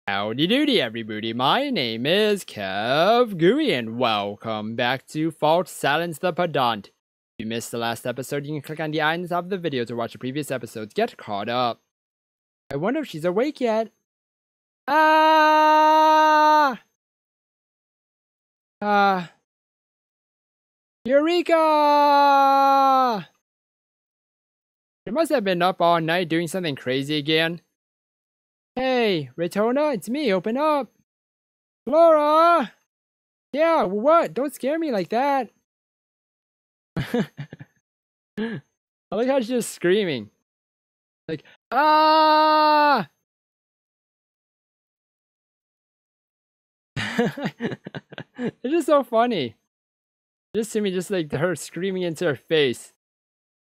Howdy doody everybody, my name is KevGuuey and welcome back to False Silence the Pedant. If you missed the last episode, you can click on the eye on the top of the video to watch the previous episodes. Get caught up. I wonder if she's awake yet. Eureka! She must have been up all night doing something crazy again. Hey, Ritona, it's me, open up! Flora! Yeah, what? Don't scare me like that! I like how she's just screaming. Like, ah! It's just so funny. Just to me, just like her screaming into her face.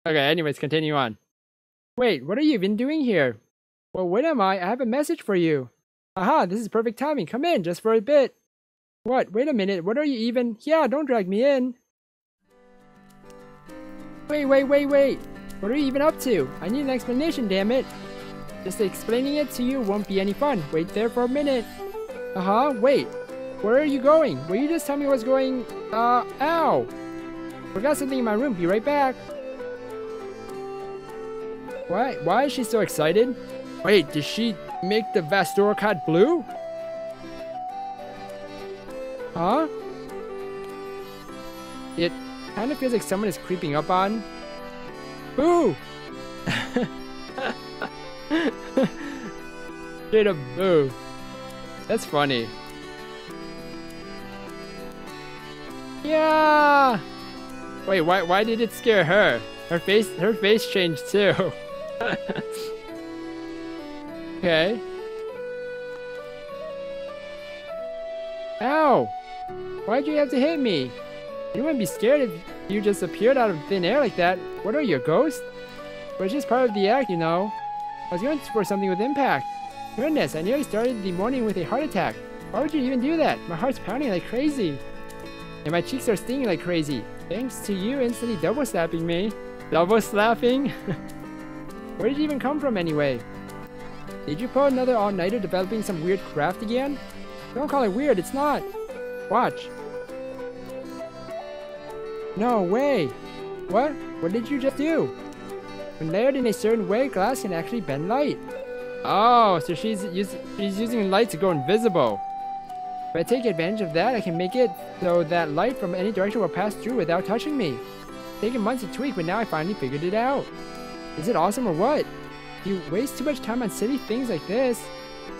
Okay, anyways, continue on. Wait, what are you even doing here? Well, what am I? I have a message for you. Aha, this is perfect timing. Come in, just for a bit. What? Wait a minute. What are you even? Yeah, don't drag me in. Wait. What are you even up to? I need an explanation, damn it. Just explaining it to you won't be any fun. Wait there for a minute. Wait. Where are you going? Will you just tell me what's going... ow. Forgot something in my room. Be right back. What? Why is she so excited? Wait, did she make the Vastorcat blue? Huh? It kind of feels like someone is creeping up on... Boo! Straight up boo. That's funny. Yeah! Wait, why did it scare her? Her face changed too. Okay. Ow! Why'd you have to hit me? You wouldn't be scared if you just appeared out of thin air like that. What are you, a ghost? But it's just part of the act, you know. I was going for something with impact. Goodness, I nearly started the morning with a heart attack. Why would you even do that? My heart's pounding like crazy. And my cheeks are stinging like crazy. Thanks to you instantly double slapping me. Double slapping? Where did you even come from anyway? Did you pull another all-nighter developing some weird craft again? Don't call it weird, it's not. Watch. No way. What? What did you just do? When layered in a certain way, glass can actually bend light. Oh, so she's using light to go invisible. If I take advantage of that, I can make it so that light from any direction will pass through without touching me. It's taken months to tweak, but now I finally figured it out. Is it awesome or what? You waste too much time on silly things like this.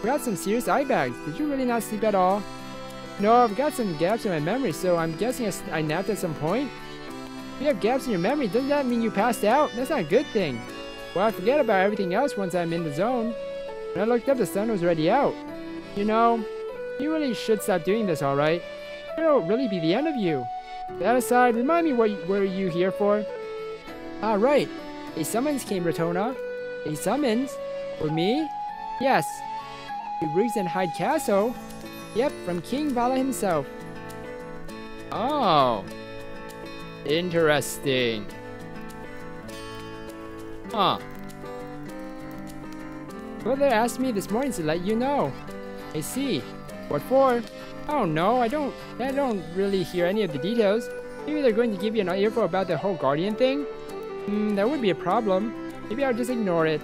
We got some serious eye bags. Did you really not sleep at all? No, I've got some gaps in my memory, so I'm guessing I napped at some point. If you have gaps in your memory, doesn't that mean you passed out? That's not a good thing. Well, I forget about everything else once I'm in the zone. When I looked up, the sun was already out. You know, you really should stop doing this, alright? It'll really be the end of you. That aside, remind me what were you here for? Right. A summons came, Ritona. A summons? For me? Yes. To Ritona Castle? Yep, from King Vala himself. Oh. Interesting. Huh. Brother asked me this morning to let you know. I see. What for? Oh no, I don't really hear any of the details. Maybe they're going to give you an earful about the whole Guardian thing? That would be a problem. Maybe I'll just ignore it.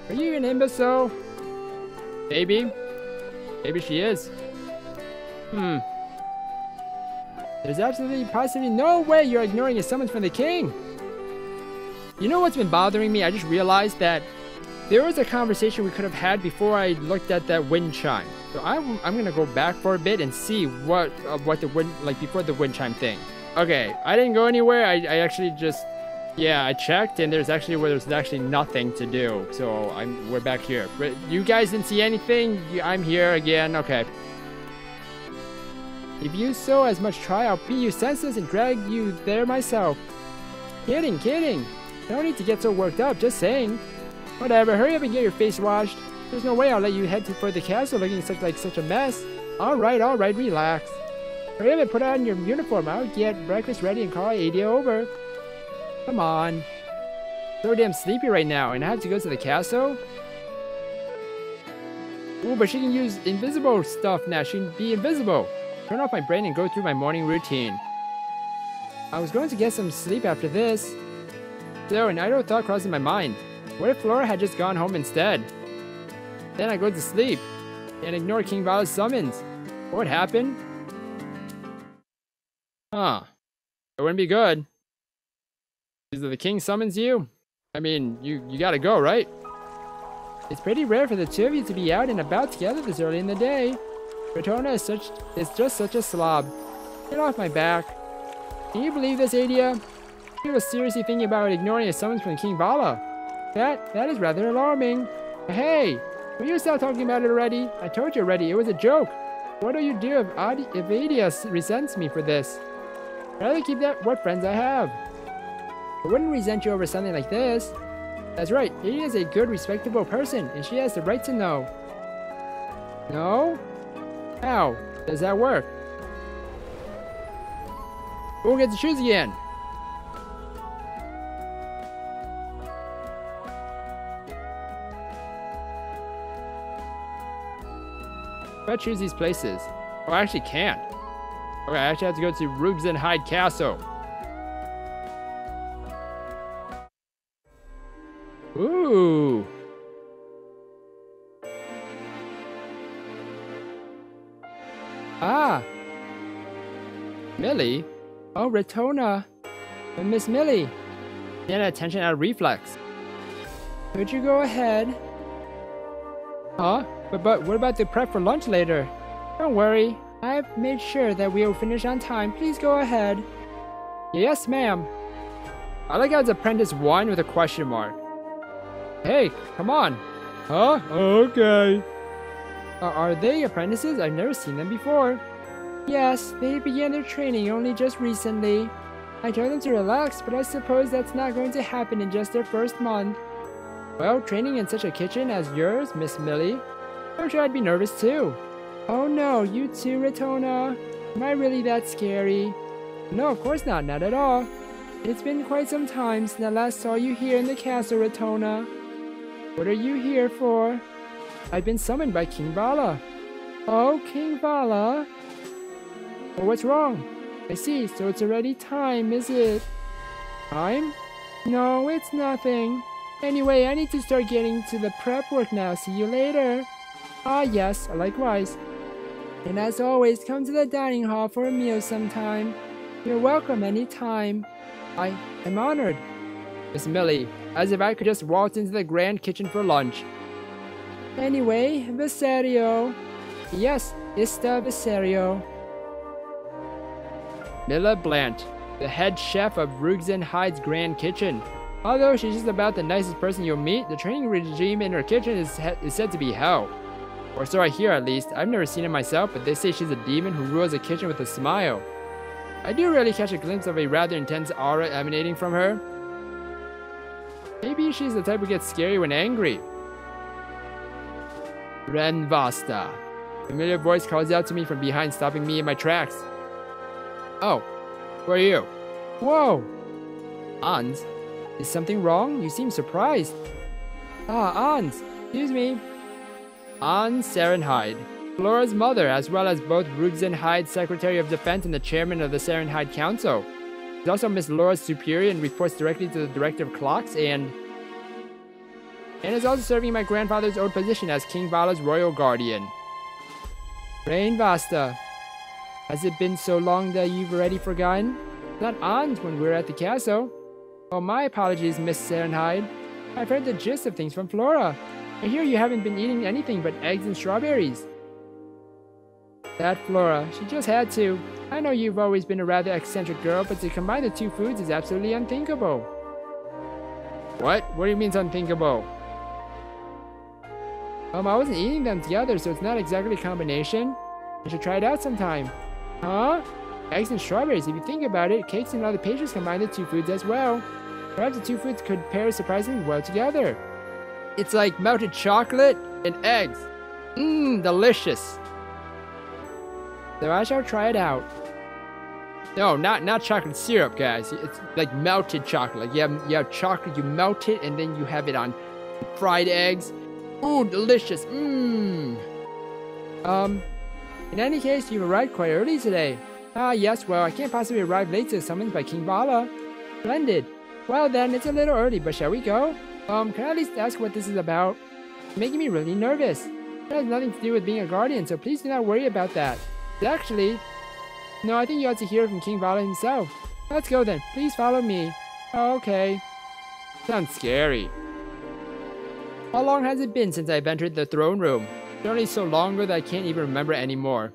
Are you an imbecile? Maybe. Maybe she is. There's absolutely positively no way you're ignoring a summons from the king. You know what's been bothering me? I just realized that there was a conversation we could have had before I looked at that wind chime. So I'm gonna go back for a bit and see what the wind, like before the wind chime thing. Okay, I didn't go anywhere. I actually just... Yeah, I checked, and there's actually nothing to do. So we're back here. But you guys didn't see anything? I'm here again. Okay. If you so as much try, I'll beat you senseless and drag you there myself. Kidding. No need to get so worked up. Just saying. Whatever. Hurry up and get your face washed. There's no way I'll let you head for the castle looking like such a mess. All right. Relax. Hurry up and put on your uniform. I'll get breakfast ready and call AD over. Come on. So damn sleepy right now, and I have to go to the castle? Ooh, but she can use invisible stuff now. She can be invisible. Turn off my brain and go through my morning routine. I was going to get some sleep after this. So, an idle thought crosses my mind. What if Flora had just gone home instead? Then I go to sleep and ignore King Vala's summons. What would happen? Huh. It wouldn't be good. Because if the king summons you, I mean, you gotta go, right? It's pretty rare for the two of you to be out and about together this early in the day. Ritona is just such a slob. Get off my back. Can you believe this, Adia? He was seriously thinking about ignoring a summons from King Vala. That is rather alarming. Hey, will you stop talking about it already? I told you already, it was a joke. What do you do if Adia resents me for this? I'd rather keep that what friends I have. I wouldn't resent you over something like this. That's right, Adia is a good, respectable person, and she has the right to know. No? How does that work? Who gets to choose again? If I choose these places, oh, I actually can't. Okay, I actually have to go to Rugenhide Castle. Ooh. Ah. Millie? Oh, Ritona. But Miss Millie. Get attention out of reflex. Could you go ahead? Huh? But what about the prep for lunch later? Don't worry. I've made sure that we will finish on time. Please go ahead. Yes, ma'am. I like how it's Apprentice 1 with a question mark. Hey, come on. Huh? Okay. Are they apprentices? I've never seen them before. Yes, they began their training only just recently. I told them to relax, but I suppose that's not going to happen in just their first month. Well, training in such a kitchen as yours, Miss Millie, I'm sure I'd be nervous too. Oh no, you too, Ritona. Am I really that scary? No, of course not, not at all. It's been quite some time since I last saw you here in the castle, Ritona. What are you here for? I've been summoned by King Vala. Oh, King Vala? Oh, what's wrong? I see, so it's already time, is it? Time? No, it's nothing. Anyway, I need to start getting to the prep work now. See you later. Ah, yes, likewise. And as always, come to the dining hall for a meal sometime. You're welcome anytime. I am honored. Miss Millie, as if I could just waltz into the grand kitchen for lunch. Anyway, Viserio. Yes, Ista Viserio. Milla Blant, the head chef of Rugenhide's Grand Kitchen. Although she's just about the nicest person you'll meet, the training regime in her kitchen is said to be hell. Or so I hear at least. I've never seen it myself, but they say she's a demon who rules a kitchen with a smile. I do really catch a glimpse of a rather intense aura emanating from her. Maybe she's the type who gets scary when angry. Renvasta. A familiar voice calls out to me from behind, stopping me in my tracks. Oh, who are you? Whoa! Ans, is something wrong? You seem surprised. Ah, Ans, excuse me. Ans Serenhide, Flora's mother, as well as both Rugenhide's Secretary of Defense and the chairman of the Serenhide Council. She's also Miss Laura's superior and reports directly to the Director of Clocks and is also serving my grandfather's old position as King Vala's royal guardian. Rain Vasta. Has it been so long that you've already forgotten? Not Ans when we were at the castle. Oh, my apologies, Miss Serenhide. I've heard the gist of things from Flora. I hear you haven't been eating anything but eggs and strawberries. That Flora, she just had to. I know you've always been a rather eccentric girl, but to combine the two foods is absolutely unthinkable. What? What do you mean it's unthinkable? I wasn't eating them together, so it's not exactly a combination. I should try it out sometime. Huh? Eggs and strawberries, if you think about it, cakes and other pastries combine the two foods as well. Perhaps the two foods could pair surprisingly well together. It's like melted chocolate and eggs. Mmm, delicious. So I shall try it out. No, not chocolate syrup, guys. It's like melted chocolate. Like you have chocolate, you melt it, and then you have it on fried eggs. Ooh, delicious. Mmm. In any case, you've arrived quite early today. Ah, yes, well, I can't possibly arrive late to summoned by King Vala. Splendid. Well then, it's a little early, but shall we go? Can I at least ask what this is about? It's making me really nervous. It has nothing to do with being a guardian, so please do not worry about that. Actually, no, I think you ought to hear from King Vala himself. Let's go then. Please follow me. Oh, okay. Sounds scary. How long has it been since I've entered the throne room? Certainly so long ago that I can't even remember anymore.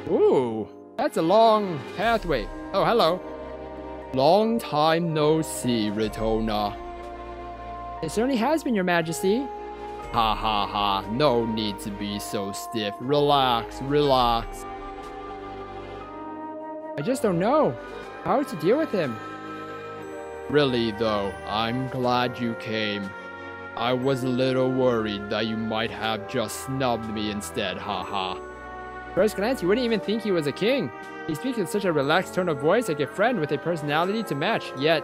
Ooh, that's a long pathway. Oh, hello. Long time no see, Ritona. It certainly has been, Your Majesty. Ha ha ha, no need to be so stiff. Relax, relax. I just don't know how to deal with him. Really though, I'm glad you came. I was a little worried that you might have just snubbed me instead, haha. First glance, you wouldn't even think he was a king. He speaks with such a relaxed tone of voice like a friend with a personality to match, yet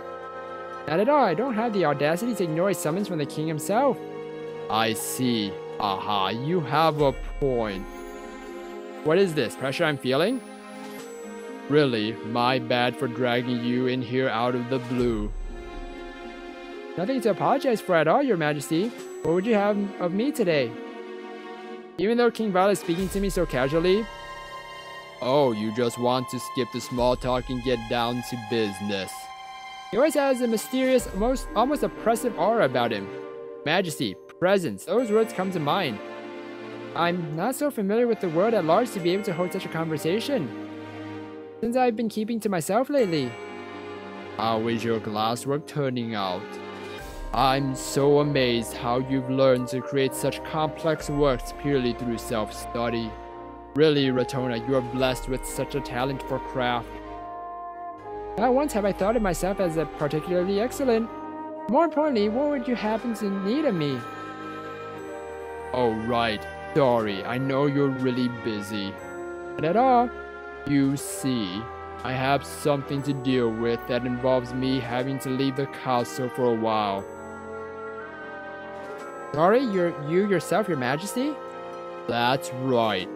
not at all. I don't have the audacity to ignore a summons from the king himself. I see. Aha, you have a point. What is this? Pressure I'm feeling? Really, my bad for dragging you in here out of the blue. Nothing to apologize for at all, Your Majesty. What would you have of me today? Even though King Vala is speaking to me so casually. Oh, you just want to skip the small talk and get down to business. He always has a mysterious, almost oppressive aura about him. Majesty, presence, those words come to mind. I'm not so familiar with the world at large to be able to hold such a conversation, since I've been keeping to myself lately. How is your glasswork turning out? I'm so amazed how you've learned to create such complex works purely through self-study. Really, Ritona, you are blessed with such a talent for craft. Not once have I thought of myself as a particularly excellent. More importantly, what would you happen to need of me? Oh, right. Sorry, I know you're really busy. Not at all. You see, I have something to deal with that involves me having to leave the castle for a while. Sorry, you yourself, Your Majesty? That's right.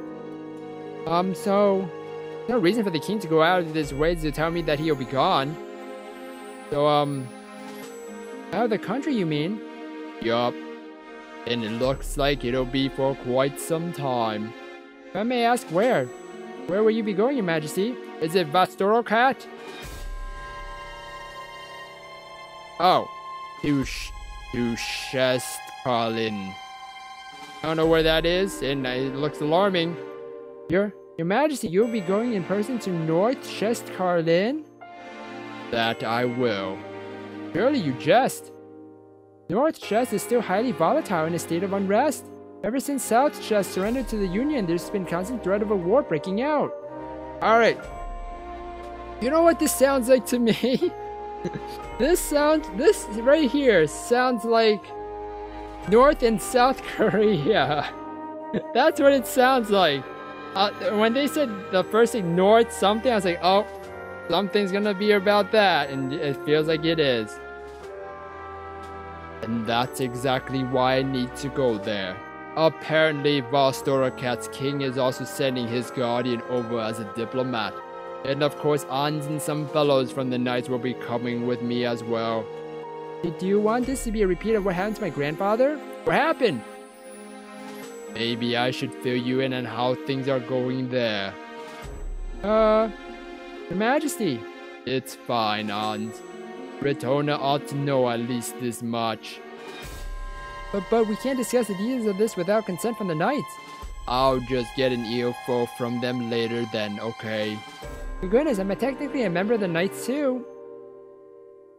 So, no reason for the king to go out of his way to tell me that he'll be gone. So, out of the country, you mean? Yup. And it looks like it'll be for quite some time. If I may ask, where? Where will you be going, Your Majesty? Is it Vastorokat? Oh. To Shestkarlin. I don't know where that is, and it looks alarming. Your Majesty, you'll be going in person to North Shestkarlin? That I will. Surely you jest. North Chest is still highly volatile in a state of unrest. Ever since South Chest surrendered to the Union, there's been constant threat of a war breaking out. Alright. You know what this sounds like to me? This right here sounds like North and South Korea. That's what it sounds like. When they said the first thing, North something, I was like, oh, something's gonna be about that, and it feels like it is. And that's exactly why I need to go there. Apparently, Valstorakat's king is also sending his guardian over as a diplomat. And of course, Ans and some fellows from the Knights will be coming with me as well. Do you want this to be a repeat of what happened to my grandfather? What happened? Maybe I should fill you in on how things are going there. Your Majesty. It's fine, Ans. Ritona ought to know at least this much. But we can't discuss the details of this without consent from the Knights. I'll just get an earful from them later then, okay? For goodness, I'm technically a member of the Knights too.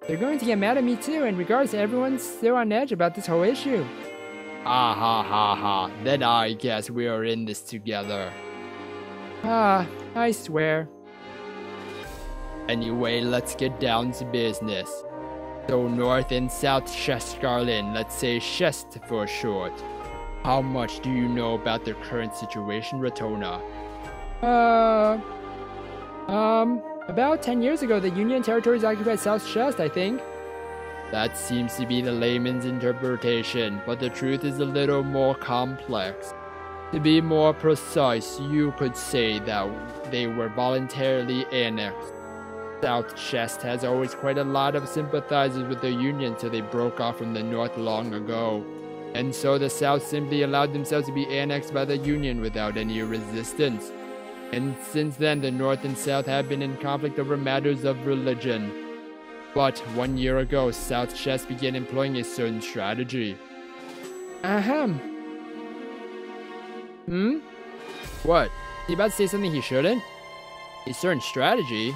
They're going to get mad at me too, and regardless, everyone's still on edge about this whole issue. Ah ha ha ha, then I guess we are in this together. Ah, I swear. Anyway, let's get down to business. So North and South Shestkarlin, let's say Shest for short. How much do you know about their current situation, Ritona? About 10 years ago, the Union territories occupied South Shest, I think. That seems to be the layman's interpretation, but the truth is a little more complex. To be more precise, you could say that they were voluntarily annexed. South Chest has always quite a lot of sympathizers with the Union, so they broke off from the North long ago. And so the South simply allowed themselves to be annexed by the Union without any resistance. And since then, the North and South have been in conflict over matters of religion. But 1 year ago, South Chest began employing a certain strategy. Ahem. What? He about to say something he shouldn't? A certain strategy?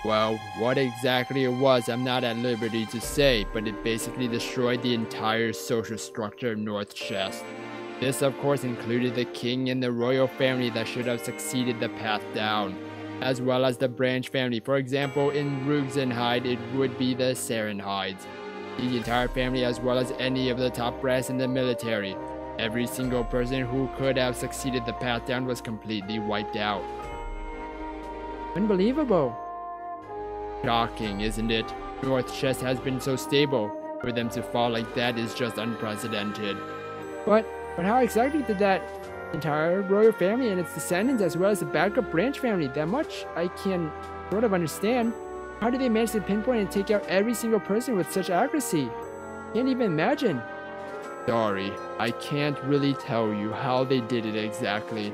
Well, what exactly it was, I'm not at liberty to say, but it basically destroyed the entire social structure of North Chest. This, of course, included the king and the royal family that should have succeeded the path down, as well as the branch family. For example, in Rugenhyde, it would be the Sarenhides. The entire family, as well as any of the top brass in the military. Every single person who could have succeeded the path down was completely wiped out. Unbelievable. Shocking, isn't it? North Chest has been so stable. For them to fall like that is just unprecedented. But how exactly did that entire royal family and its descendants, as well as the backup branch family, that much I can sort of understand. How did they manage to pinpoint and take out every single person with such accuracy? Can't even imagine. Sorry, I can't really tell you how they did it exactly.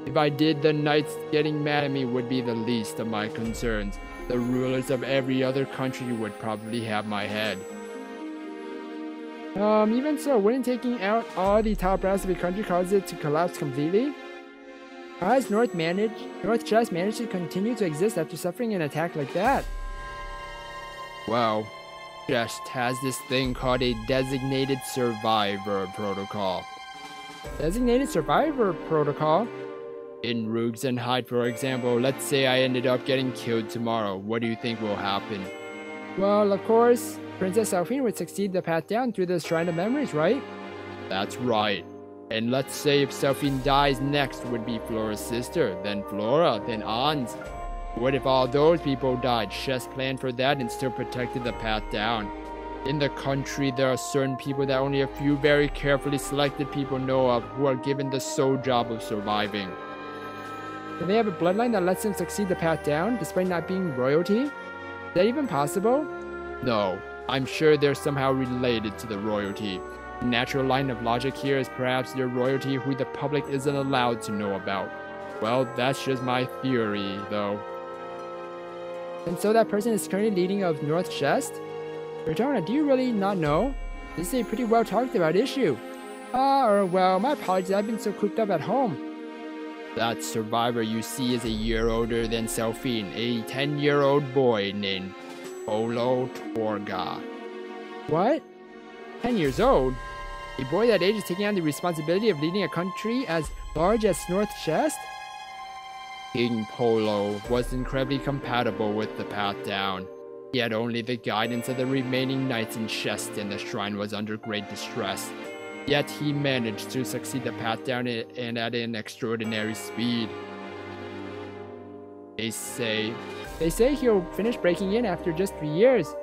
If I did, the knights getting mad at me would be the least of my concerns. The rulers of every other country would probably have my head. Even so, wouldn't taking out all the top brass of a country cause it to collapse completely? How has North Chest managed to continue to exist after suffering an attack like that? Well, Chest has this thing called a Designated Survivor Protocol. Designated Survivor Protocol? In Rugenhyde, for example, let's say I ended up getting killed tomorrow. What do you think will happen? Well, of course, Princess Alphine would succeed the path down through the Shrine of Memories, right? That's right. And let's say if Alphine dies, next would be Flora's sister, then Flora, then Ans. What if all those people died? Chest planned for that and still protected the path down. In the country, there are certain people that only a few very carefully selected people know of who are given the sole job of surviving. Do they have a bloodline that lets them succeed the path down, despite not being royalty? Is that even possible? No, I'm sure they're somehow related to the royalty. The natural line of logic here is perhaps they're royalty who the public isn't allowed to know about. Well, that's just my theory, though. And so that person is currently leading of North Chest? Ritona, do you really not know? This is a pretty well talked about issue. Well, my apologies, I've been so cooped up at home. That survivor you see is a year older than Alphine, a 10-year-old boy named Polo Torga. What? 10 years old? A boy that age is taking on the responsibility of leading a country as large as North Chest? King Polo was incredibly compatible with the path down. He had only the guidance of the remaining knights in Chest, and the shrine was under great distress. Yet he managed to succeed the path down and at an extraordinary speed. They say he'll finish breaking in after just 3 years.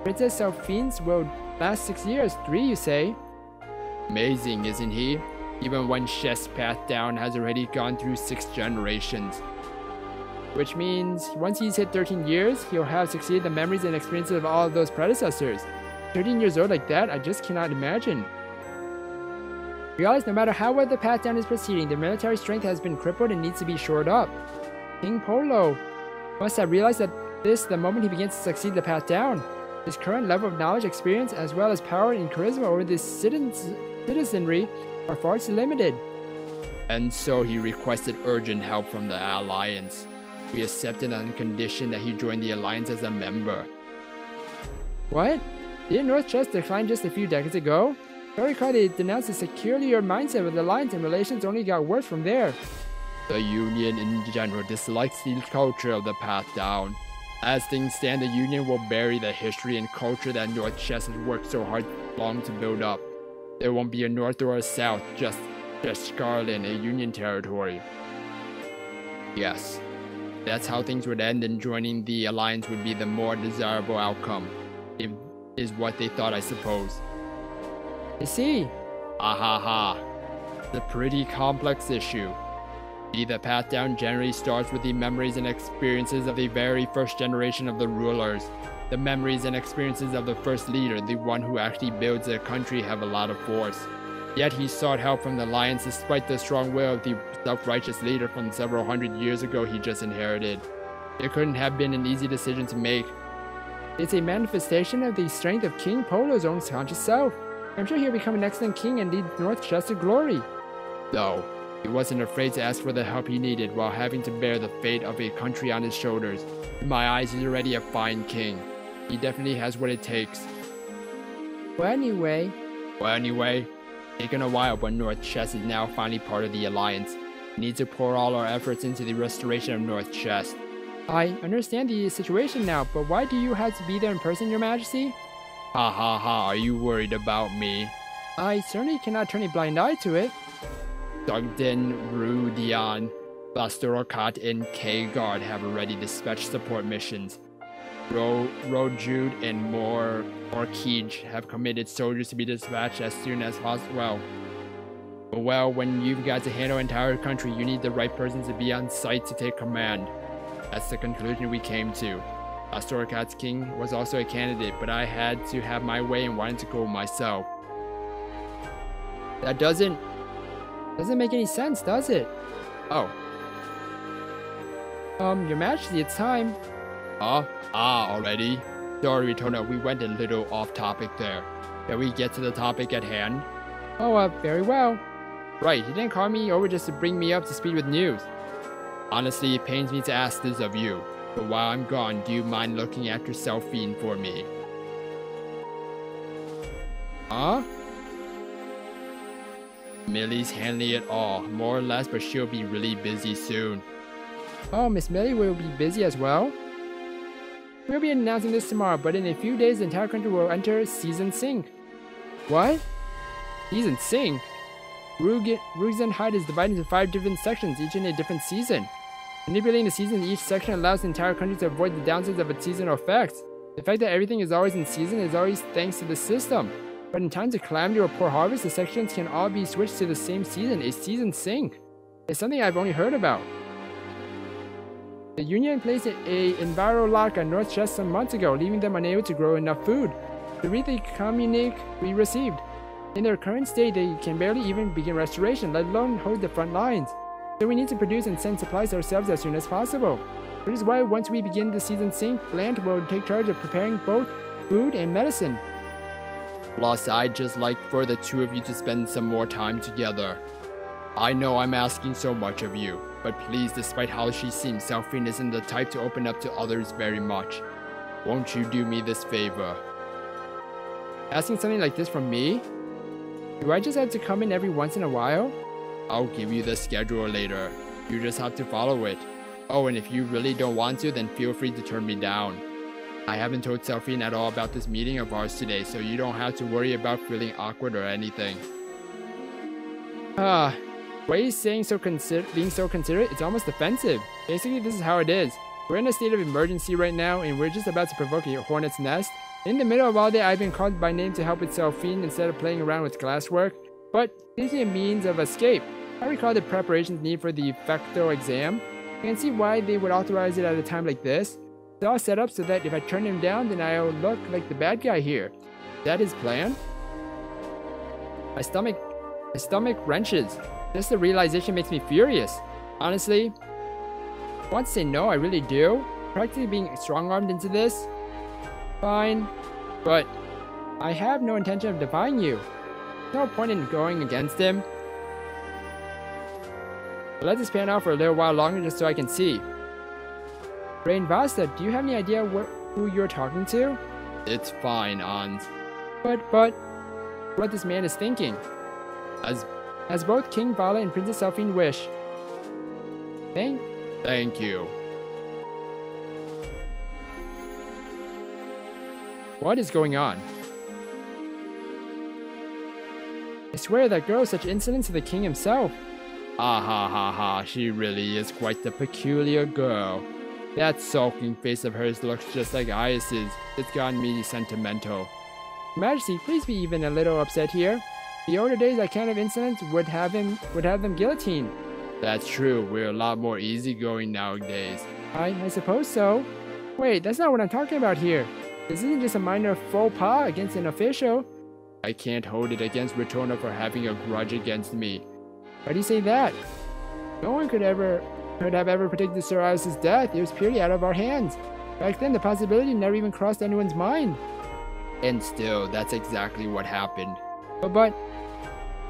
Princess Alphine's will last 6 years. 3, you say? Amazing, isn't he? Even when Chest's path down has already gone through 6 generations. Which means once he's hit 13 years, he'll have succeeded the memories and experiences of all of those predecessors. 13 years old like that, I just cannot imagine. Realize no matter how well the path down is proceeding, their military strength has been crippled and needs to be shored up. King Polo must have realized that the moment he begins to succeed the path down. His current level of knowledge, experience, as well as power and charisma over the citizenry are far too limited. And so he requested urgent help from the Alliance. We accepted on condition that he join the Alliance as a member. What? Didn't North Chest decline just a few decades ago? I recall they denounced the security mindset with the Alliance, and relations only got worse from there. The Union in general dislikes the culture of the path down. As things stand, the Union will bury the history and culture that North Chest has worked so long to build up. There won't be a North or a South, just Scarlet, a Union territory. Yes, that's how things would end, and joining the Alliance would be the more desirable outcome. If is what they thought, I suppose. I see. Ah ha ha. It's a pretty complex issue. The path down generally starts with the memories and experiences of the very first generation of the rulers. The memories and experiences of the first leader, the one who actually builds a country, have a lot of force. Yet he sought help from the Lions despite the strong will of the self-righteous leader from several hundred years ago he just inherited. It couldn't have been an easy decision to make. It's a manifestation of the strength of King Polo's own conscious self. I'm sure he'll become an excellent king and lead North Chest to glory. Though, he wasn't afraid to ask for the help he needed while having to bear the fate of a country on his shoulders. In my eyes, he's already a fine king. He definitely has what it takes. Well, anyway, taken a while, but North Chest is now finally part of the Alliance. We need to pour all our efforts into the restoration of North Chest. I understand the situation now, but why do you have to be there in person, Your Majesty? Ha ha ha, are you worried about me? I certainly cannot turn a blind eye to it. Sugden, Rudian, Bastorokat, and K-Guard have already dispatched support missions. Rojud and Morkij have committed soldiers to be dispatched as soon as possible. Well, when you've got to handle an entire country, you need the right person to be on site to take command. That's the conclusion we came to. Astorokat's king was also a candidate, but I had to have my way and wanted to go myself. That doesn't make any sense, does it? Oh. Your Majesty, it's time. Already? Sorry, Ritona, we went a little off topic there. Can we get to the topic at hand? Oh, very well. Right, he didn't call me over just to bring me up to speed with news. Honestly, it pains me to ask this of you, but while I'm gone, do you mind looking after Selphine for me? Huh? Millie's handling it all, more or less, but she'll be really busy soon. Oh, Miss Millie will be busy as well? We'll be announcing this tomorrow, but in a few days the entire country will enter Season Sync. What? Season Sync? Rugenheit is divided into 5 different sections, each in a different season. Manipulating the season in each section allows the entire country to avoid the downsides of its seasonal effects. The fact that everything is always in season is always thanks to the system. But in times of calamity or poor harvest, the sections can all be switched to the same season, a season sync. It's something I've only heard about. The Union placed an enviro lock on North Chest some months ago, leaving them unable to grow enough food to read the communique we received. In their current state, they can barely even begin restoration, let alone hold the front lines. So we need to produce and send supplies ourselves as soon as possible. Which is why once we begin the season sync, Bland will take charge of preparing both food and medicine. Plus, I'd just like for the two of you to spend some more time together. I know I'm asking so much of you, but please, despite how she seems, Selphine isn't the type to open up to others very much. Won't you do me this favor? Asking something like this from me? Do I just have to come in every once in a while? I'll give you the schedule later. You just have to follow it. Oh, and if you really don't want to, then feel free to turn me down. I haven't told Selphine at all about this meeting of ours today, so you don't have to worry about feeling awkward or anything. Why he's saying being so considerate, it's almost offensive. Basically, this is how it is. We're in a state of emergency right now, and we're just about to provoke a hornet's nest. In the middle of all day, I've been called by name to help with Selphine instead of playing around with glasswork, but this is a means of escape. I recall the preparations needed for the facto exam. I can see why they would authorize it at a time like this. It's all set up so that if I turn him down, then I'll look like the bad guy here. Is that his plan? My stomach wrenches. Just the realization makes me furious. Honestly, I want to say no, I really do. Practically being strong-armed into this. Fine, but I have no intention of defying you. There's no point in going against him. Let this pan out for a little while longer just so I can see. Rain Vasta, do you have any idea who you're talking to? It's fine, Ans. But, what this man is thinking. As both King Vala and Princess Selphine wish. Thank you. What is going on? I swear that girl is such insolence to the king himself. Ah ha ha ha, she really is quite the peculiar girl. That sulking face of hers looks just like Ias's. It's gotten me sentimental. Majesty, please be even a little upset here. The older days, that kind of insolence would have them guillotined. That's true. We're a lot more easygoing nowadays. I suppose so. Wait, that's not what I'm talking about here. This isn't just a minor faux pas against an official. I can't hold it against Ritona for having a grudge against me. Why do you say that? No one could have ever predicted Sir Iris's death. It was purely out of our hands. Back then, the possibility never even crossed anyone's mind. And still, that's exactly what happened. But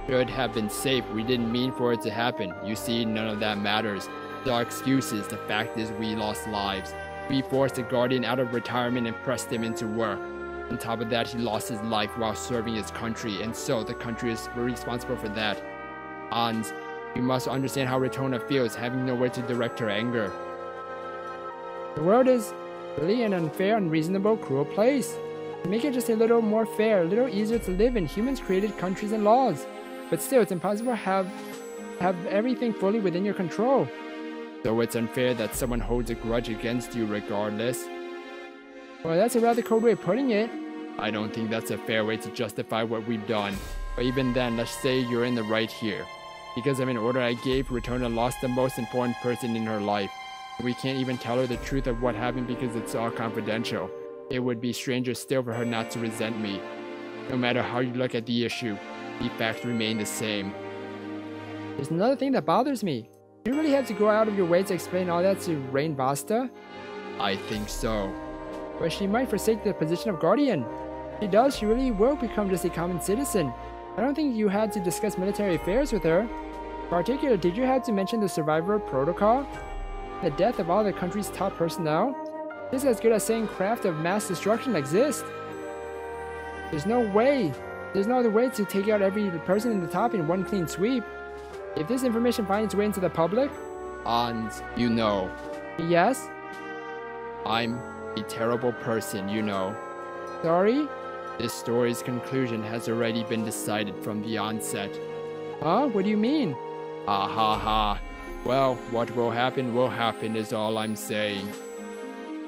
should have been safe. We didn't mean for it to happen. You see, none of that matters. There are excuses. The fact is we lost lives. We forced a guardian out of retirement and pressed him into work. On top of that, he lost his life while serving his country, and so the country is responsible for that. And you must understand how Ritona feels, having nowhere to direct her anger. The world is really an unfair, unreasonable, cruel place. To make it just a little more fair, a little easier to live in, humans created countries and laws. But still, it's impossible to have everything fully within your control. So it's unfair that someone holds a grudge against you regardless. Well, that's a rather cold way of putting it. I don't think that's a fair way to justify what we've done. But even then, let's say you're in the right here. Because of an order I gave, Ritona lost the most important person in her life. We can't even tell her the truth of what happened because it's all confidential. It would be stranger still for her not to resent me. No matter how you look at the issue, the facts remain the same. There's another thing that bothers me. Do you really have to go out of your way to explain all that to Rain Vasta? I think so. But she might forsake the position of guardian. If she does, she really will become just a common citizen. I don't think you had to discuss military affairs with her. In particular, did you have to mention the survivor protocol? The death of all the country's top personnel? This is as good as saying KRAVTE of mass destruction exists. There's no other way to take out every person in the top in one clean sweep. If this information finds its way into the public, and you know. Yes? I'm a terrible person, you know. Sorry? This story's conclusion has already been decided from the onset. Huh? What do you mean? Ha ha ha. Well, what will happen is all I'm saying.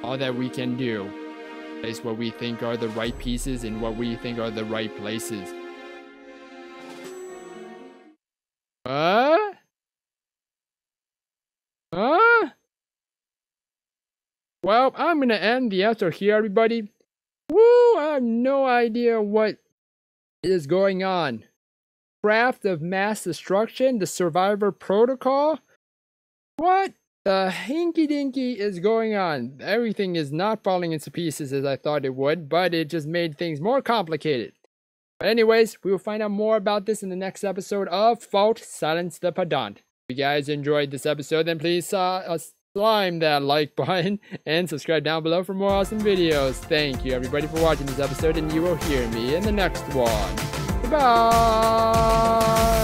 All that we can do is what we think are the right pieces in what we think are the right places. Well, I'm gonna end the episode here, everybody. Woo! I have no idea what is going on. KRAVTE of mass destruction, the survivor protocol? What the hinky-dinky is going on? Everything is not falling into pieces as I thought it would, but it just made things more complicated. But anyways, we will find out more about this in the next episode of Fault Silence the Pedant. If you guys enjoyed this episode, then please slime that like button and subscribe down below for more awesome videos. Thank you everybody for watching this episode, and you will hear me in the next one. Goodbye!